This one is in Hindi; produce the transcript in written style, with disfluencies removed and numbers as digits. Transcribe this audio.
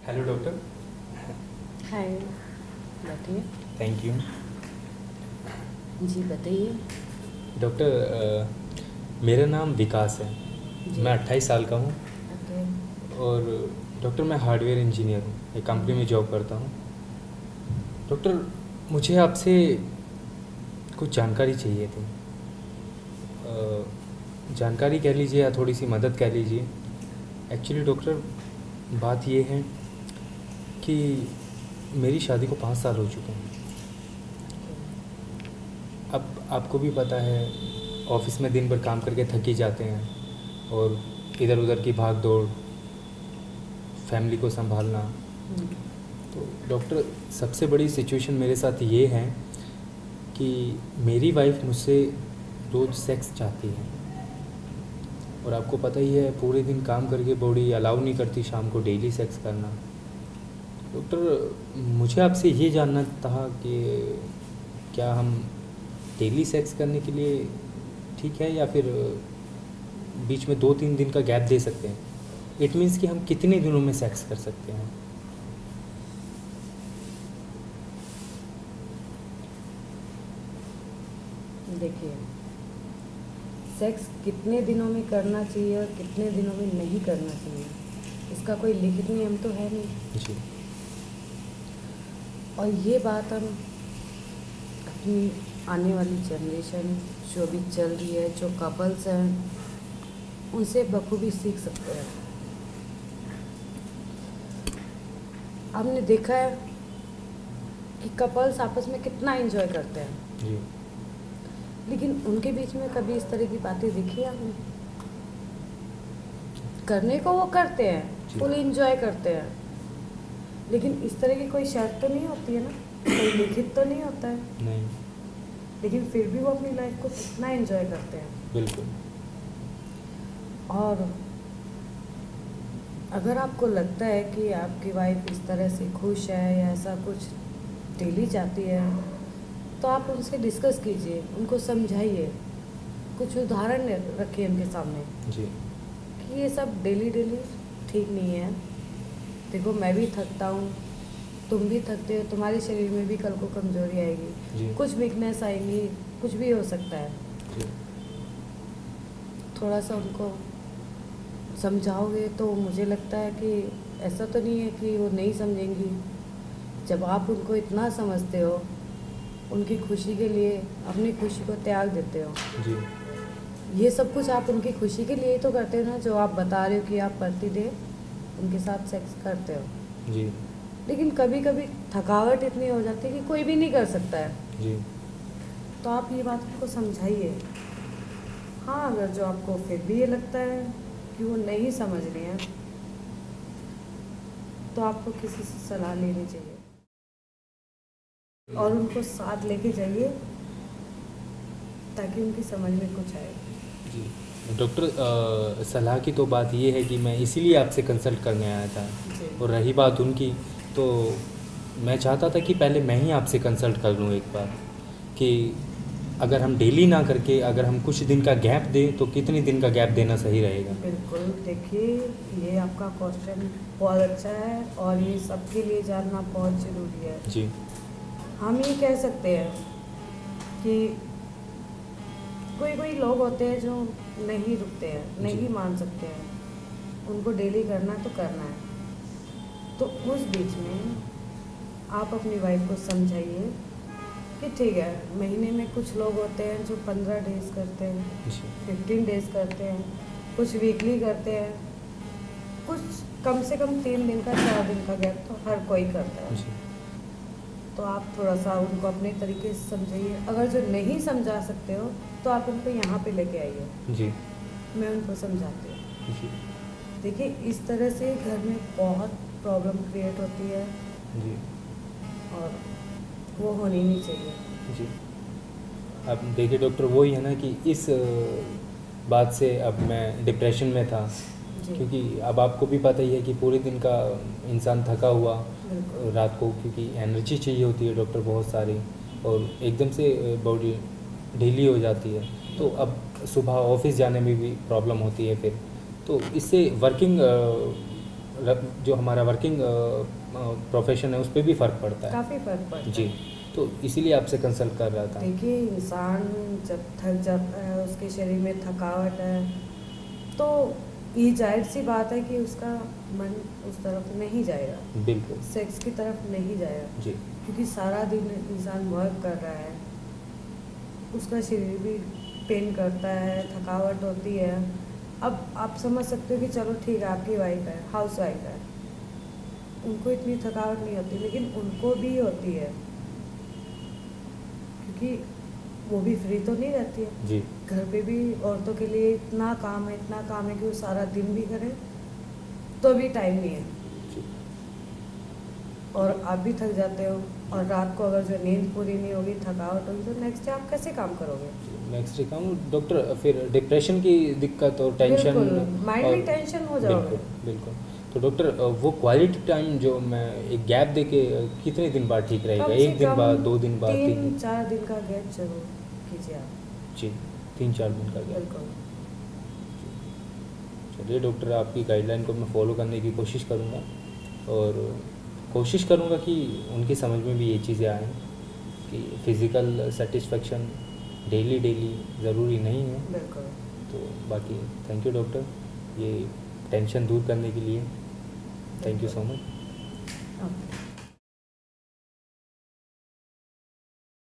Hello doctor. हाय। बैठिए। Thank you. जी बताइए। डॉक्टर, मेरा नाम विकास है। जी। मैं 28 साल का हूँ। ओके। और डॉक्टर मैं हार्डवेयर इंजीनियर हूँ, एक कंपनी में जॉब करता हूँ। डॉक्टर, मुझे आपसे कुछ जानकारी चाहिए थी। जानकारी कह लीजिए या थोड़ी सी मदद कह लीजिए। एक्चुअली डॉक्टर, बात ये है कि मेरी शादी को 5 साल हो चुके हैं। ओके। अब आपको भी पता है, ऑफिस में दिन भर काम करके थक ही जाते हैं, और इधर उधर की भाग दौड़, फैमिली को संभालना। हम्म। तो डॉक्टर, सबसे बड़ी सिचुएशन मेरे साथ ये है कि मेरी वाइफ मुझसे रोज़ सेक्स चाहती है। और आपको पता ही है, पूरे दिन काम करके बॉडी अलाउ नहीं करती शाम को डेली सेक्स करना। डॉक्टर, मुझे आपसे ये जानना था कि क्या हम डेली सेक्स करने के लिए ठीक है, या फिर बीच में 2-3 दिन का गैप दे सकते हैं। इट मीन्स कि हम कितने दिनों में सेक्स कर सकते हैं। देखिए, सेक्स कितने दिनों में करना चाहिए और कितने दिनों में नहीं करना चाहिए, इसका कोई लिखित नियम तो है नहीं। जी। और ये बात हम अपनी आने वाली जनरेशन जो भी चल रही है, जो कपल्स हैं, उनसे बखूबी सीख सकते हैं। आपने देखा है कि कपल्स आपस में कितना एंजॉय करते हैं, जी। लेकिन उनके बीच में कभी इस तरह की बातें देखी है आपने? करने को वो करते हैं, जी। फुल एंजॉय करते हैं, लेकिन इस तरह की कोई शर्त तो नहीं होती है ना, कोई लिखित तो नहीं होता है। नहीं। लेकिन फिर भी वो अपनी लाइफ को कितना एंजॉय करते हैं। बिल्कुल। और अगर आपको लगता है कि आपकी वाइफ इस तरह से खुश है या ऐसा कुछ डेली चाहती है, तो आप उनसे डिस्कस कीजिए, उनको समझाइए, कुछ उदाहरण रखिए उनके सामने जी। कि ये सब डेली डेली ठीक नहीं है। देखो, मैं भी थकता हूँ, तुम भी थकते हो, तुम्हारे शरीर में भी कल को कमजोरी आएगी, जी। कुछ वीकनेस आएंगी, कुछ भी हो सकता है। जी। थोड़ा सा उनको समझाओगे तो मुझे लगता है कि ऐसा तो नहीं है कि वो नहीं समझेंगी। जब आप उनको इतना समझते हो, उनकी खुशी के लिए अपनी खुशी को त्याग देते हो, जी। ये सब कुछ आप उनकी खुशी के लिए ही तो करते हो ना, जो आप बता रहे हो कि आप प्रतिदिन उनके साथ सेक्स करते हो। जी। लेकिन कभी कभी थकावट इतनी हो जाती है कि कोई भी नहीं कर सकता है। जी। तो आप ये बात उनको समझाइए। हाँ, अगर जो आपको फिर भी ये लगता है कि वो नहीं समझ रही हैं, तो आपको किसी से सलाह लेनी चाहिए और उनको साथ लेके जाइए, ताकि उनकी समझ में कुछ आए। जी। डॉक्टर, सलाह की तो बात ये है कि मैं इसीलिए आपसे कंसल्ट करने आया था। जी। और रही बात उनकी, तो मैं चाहता था कि पहले मैं ही आपसे कंसल्ट कर लूँ एक बार, कि अगर हम डेली ना करके अगर हम कुछ दिन का गैप दें, तो कितने दिन का गैप देना सही रहेगा। बिल्कुल। देखिए, ये आपका क्वेश्चन बहुत अच्छा है और ये सबके लिए जानना बहुत ज़रूरी है। जी। हम ये कह सकते हैं कि कोई कोई लोग होते हैं जो नहीं रुकते हैं, नहीं जी। मान सकते हैं, उनको डेली करना तो करना है। तो उस बीच में आप अपनी वाइफ को समझाइए कि ठीक है, महीने में कुछ लोग होते हैं जो 15 डेज करते हैं, जी। 15 डेज करते हैं, कुछ वीकली करते हैं, कुछ कम से कम 3 दिन का 4 दिन का गैप तो हर कोई करता है। जी। तो आप थोड़ा सा उनको अपने तरीके से समझाइए। अगर जो नहीं समझा सकते हो तो आप उनको यहाँ पे लेके आइए, जी। मैं उनको समझाती हूँ। जी। देखिए, इस तरह से घर में बहुत प्रॉब्लम क्रिएट होती है जी। और वो होनी नहीं चाहिए। जी। अब देखिए डॉक्टर, वही है ना कि इस बात से अब मैं डिप्रेशन में था, जी। क्योंकि अब आपको भी पता ही है कि पूरे दिन का इंसान थका हुआ, बिल्कुल। रात को क्योंकि एनर्जी चाहिए होती है डॉक्टर बहुत सारी, और एकदम से बॉडी ढीली हो जाती है, तो अब सुबह ऑफिस जाने में भी प्रॉब्लम होती है फिर। तो इससे वर्किंग जो हमारा वर्किंग प्रोफेशन है उस पर भी फ़र्क पड़ता है। काफ़ी फर्क पड़ता जी, है। तो इसीलिए आपसे कंसल्ट कर रहा था। देखिए, इंसान जब थक जाता है, उसके शरीर में थकावट है, तो ये जाहिर सी बात है कि उसका मन उस तरफ नहीं जाएगा, बिल्कुल। सेक्स की तरफ नहीं जाएगा, जी। क्योंकि सारा दिन इंसान वर्क कर रहा है, उसका शरीर भी पेन करता है, थकावट होती है। अब आप समझ सकते हो कि चलो ठीक है, आपकी वाइफ है, हाउस वाइफ है, उनको इतनी थकावट नहीं होती, लेकिन उनको भी होती है, क्योंकि वो भी फ्री तो नहीं रहती है। जी। घर पे भी औरतों के लिए इतना काम है, इतना काम है कि वो सारा दिन भी करें तो भी टाइम नहीं है। जी। और आप भी थक जाते हो, और रात को अगर जो नींद पूरी नहीं होगी, थकावट होगी, तो नेक्स्ट डे आप कैसे काम करोगे? नेक्स्ट काम डॉक्टर, फिर डिप्रेशन की दिक्कत और टेंशन, बिल्कुल, माइंड और में टेंशन हो जाओगे। बिल्कुल बिल्कुल। तो डॉक्टर वो क्वालिटी टाइम जो मैं एक गैप दे के कितने दिन बाद ठीक रहेगा? कम से एक दिन कम बाद, 2 दिन बाद, 3 दिन? 3-4 दिन का गैप जरूर कीजिए आप। जी, 3-4 दिन का गैप। बिल्कुल। चलिए डॉक्टर, आपकी गाइडलाइन को मैं फॉलो करने की कोशिश करूँगा, और कोशिश करूँगा कि उनकी समझ में भी ये चीज़ें आएँ कि फ़िज़िकल सेटिस्फेक्शन डेली ज़रूरी नहीं है। बिल्कुल। तो बाकी थैंक यू डॉक्टर, ये टेंशन दूर करने के लिए। Thank you so much. Okay.